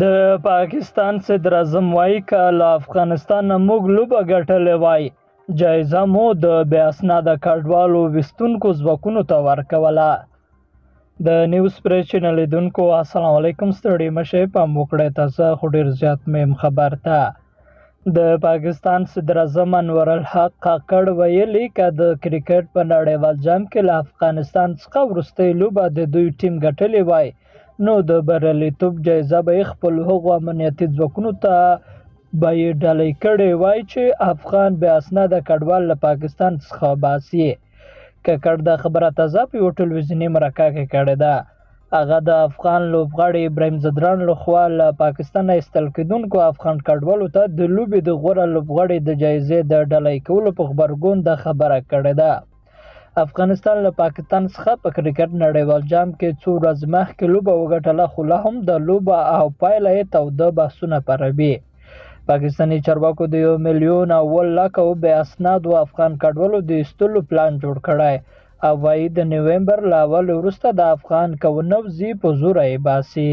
د پاکستان صدر اعظم وایي که له افغانستان نه موږ لوبه ګټلې وای، جایزه مو د بې اسناده کډوالو ویستونکو ځواکونو ته ورکوله. د نیوز پریس چینل لیدونکو السلام علیکم، ستړي مشئ، پام وکړئ، تازه خو ډېر زیات مهم خبر ته. د پاکستان صدر اعظم انور الحق کاکړ ویلي که د کرکټ په نړیوال جام کې له افغانستان څخه وروستۍ لوبه د دوی ټیم ګټلې وای، نو د بریالیتوب جایزه به یې خپلو هغو امنیتي ځواکونو ته به یې ډالۍ کړې وای چې افغان بې اسناده کډوال له پاکستان څخه باسي. کاکړ دا خبره تازه په یوه ټلویزیوني مرکه کې کړې ده. هغه د افغان لوبغاړي ابراهیم ځدران لخوا له پاکستان ایستل کېدونکو افغان کډوالو ته د لوبې د غوره لوبغاړي د جایزې د ډالۍ کولو په غبرګون دا خبره کړې ده. افغانستان له پاکستان څخه په کرکټ نړیوال جام کې څو ورځې مخکې لوبه وګټله، خو لا هم د لوبه او پایله یې تاوده بحثونه پاروي. پاکستاني چارواکو د 1,01,00,000 بې اسنادو افغان کډوالو د ایستلو پلان جوړ کړی او وایي د نومبر له اول وروسته د افغان 91 په زوره یې باسي.